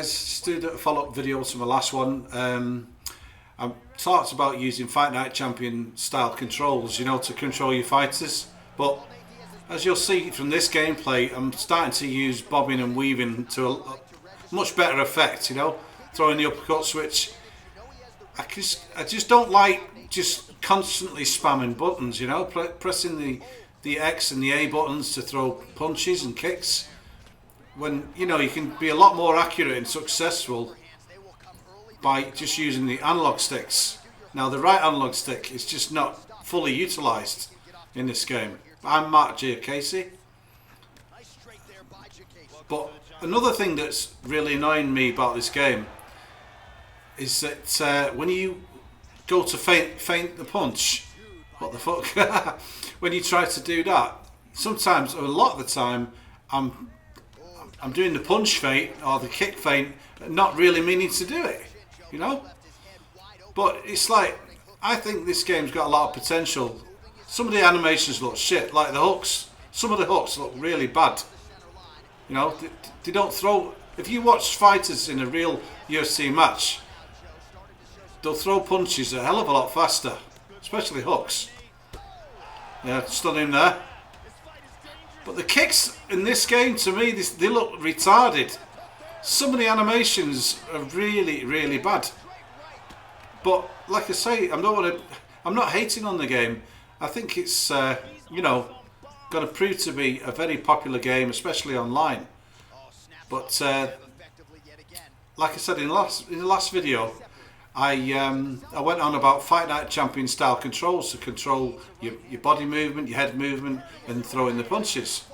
guys, just did a follow-up video to my last one. I talked about using Fight Night Champion style controls, you know, to control your fighters. But as you'll see from this gameplay, I'm starting to use bobbing and weaving to a much better effect, you know, throwing the uppercut switch. I just don't like just constantly spamming buttons, you know, pressing the X and the A buttons to throw punches and kicks. When, you know, you can be a lot more accurate and successful by just using the analog sticks. Now the right analog stick is just not fully utilised in this game. I'm Mark J. Casey. But another thing that's really annoying me about this game is that when you go to feint the punch, what the fuck, when you try to do that, sometimes, or a lot of the time, I'm doing the punch feint or the kick feint, not really meaning to do it, you know? But it's like, I think this game's got a lot of potential. Some of the animations look shit, like the hooks. Some of the hooks look really bad. You know, they don't throw... If you watch fighters in a real UFC match, they'll throw punches a hell of a lot faster, especially hooks. Yeah, stunning there. But the kicks in this game, to me, they look retarded. Some of the animations are really, really bad. But like I say, I'm not hating on the game. I think it's you know, going to prove to be a very popular game, especially online. But like I said in the last video, I went on about Fight Night Champion style controls to control your body movement, your head movement, and throwing the punches.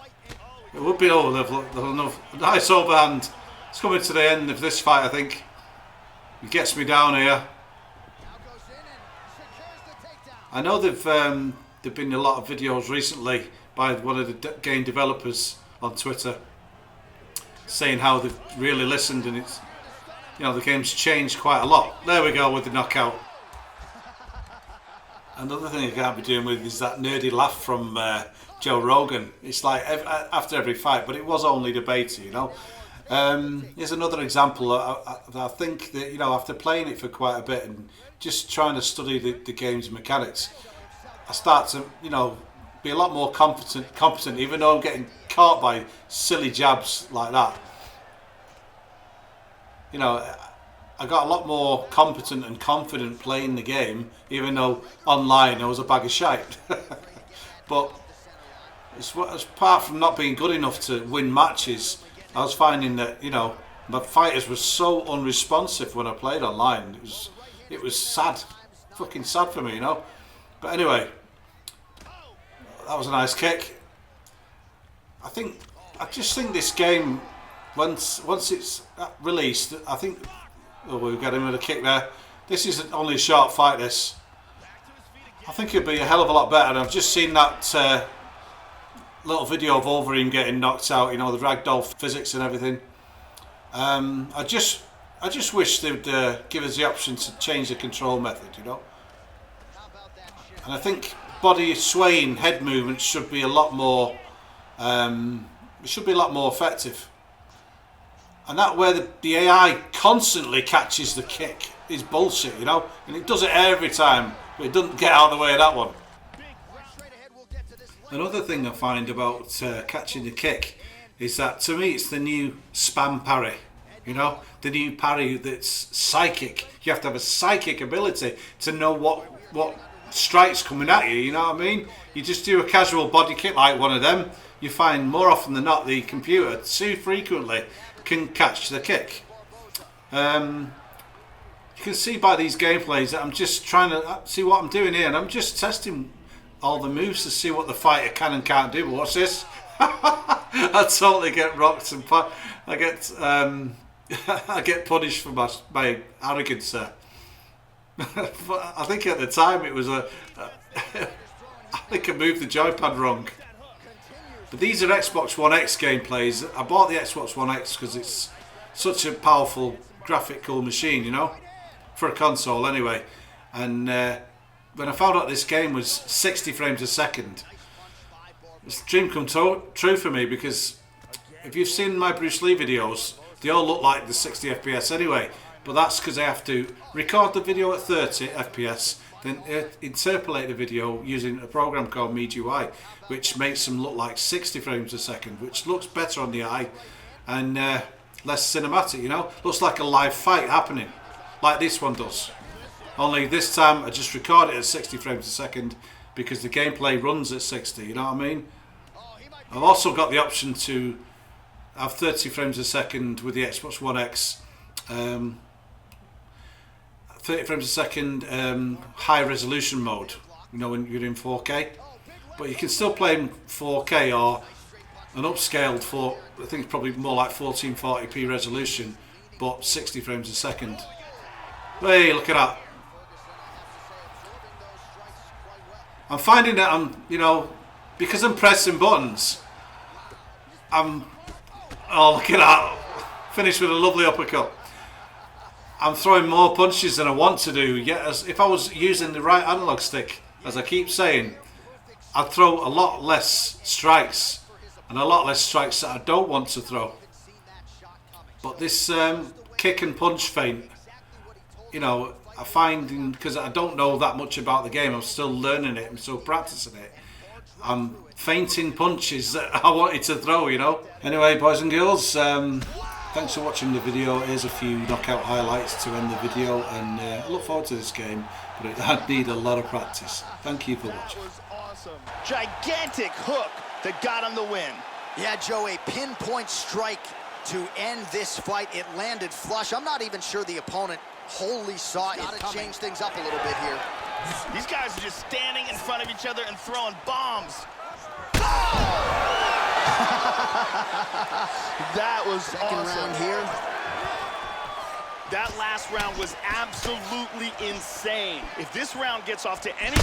It would be enough. Nice overhand. It's coming to the end of this fight, I think. It gets me down here. I know there've been a lot of videos recently by one of the game developers on Twitter saying how they've really listened, and it's, you know, the game's changed quite a lot. There we go with the knockout. Another thing I can't be doing with is that nerdy laugh from Joe Rogan. It's like after every fight, but it was only debating, you know. Here's another example. I think that, you know, after playing it for quite a bit and just trying to study the game's mechanics, I start to, you know, be a lot more competent, even though I'm getting caught by silly jabs like that. You know, I got a lot more competent and confident playing the game, even though online I was a bag of shite. But apart from not being good enough to win matches, I was finding that, you know, my fighters were so unresponsive when I played online. It was sad, fucking sad for me, you know. But anyway, that was a nice kick. I just think this game, once it's released, I think, oh, we've got him with a kick there. This is only a short fight, this. I think it'd be a hell of a lot better. And I've just seen that little video of Wolverine getting knocked out, you know, the ragdoll physics and everything. I just wish they'd give us the option to change the control method, you know. And I think body swaying head movements should be a lot more effective. And that where the AI constantly catches the kick is bullshit, you know. And it does it every time, but it doesn't get out of the way of that one. Another thing I find about catching the kick is that, to me, it's the new spam parry. You know, the new parry that's psychic. You have to have a psychic ability to know what strike's coming at you. You know what I mean? You just do a casual body kick like one of them. You find more often than not the computer too frequently can catch the kick. You can see by these gameplays that I'm just trying to see what I'm doing here, and I'm just testing all the moves to see what the fighter can and can't do. But watch this. I totally get rocked and I get punished for my arrogance there. But I think at the time it was I think I moved the joypad wrong. But these are Xbox One X gameplays. I bought the Xbox One X because it's such a powerful graphical machine, you know, for a console anyway. And when I found out this game was 60 frames a second, it's a dream come true for me, because if you've seen my Bruce Lee videos, they all look like the 60 FPS anyway. But that's because I have to record the video at 30 FPS, then interpolate the video using a program called MediaUI, which makes them look like 60 frames a second, which looks better on the eye and less cinematic, you know? Looks like a live fight happening, like this one does. Only this time I just record it at 60 frames a second because the gameplay runs at 60, you know what I mean? I've also got the option to have 30 frames a second with the Xbox One X. 30 frames a second high resolution mode, you know, when you're in 4K. But you can still play in 4K or an upscaled for, I think it's probably more like 1440p resolution, but 60 frames a second. Hey, look at that. I'm finding that you know, because I'm pressing buttons, oh, look at that. Finished with a lovely uppercut. I'm throwing more punches than I want to do. Yet, if I was using the right analog stick, as I keep saying, I'd throw a lot less strikes, and a lot less strikes that I don't want to throw. But this kick and punch feint, you know, I find, because I don't know that much about the game, I'm still learning it, I'm still practicing it, I'm feinting punches that I wanted to throw, you know. Anyway, boys and girls, thanks for watching the video. Here's a few knockout highlights to end the video, and I look forward to this game, but I need a lot of practice. Thank you for watching. Awesome. Gigantic hook that got him the win. Yeah, Joe, a pinpoint strike to end this fight. It landed flush. I'm not even sure the opponent wholly saw it. Gotta change things up a little bit here. These guys are just standing in front of each other and throwing bombs. That was Second awesome. round here. That last round was absolutely insane. If this round gets off to any...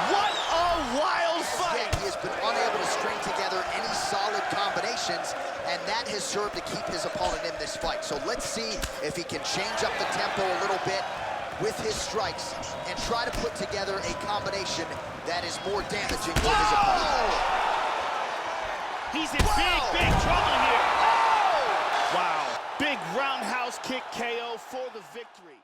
What a wild fight! He has been unable to string together any solid combinations, and that has served to keep his opponent in this fight. So let's see if he can change up the tempo a little bit with his strikes and try to put together a combination that is more damaging for his opponent. He's in big trouble here. Wow. Big roundhouse kick KO for the victory.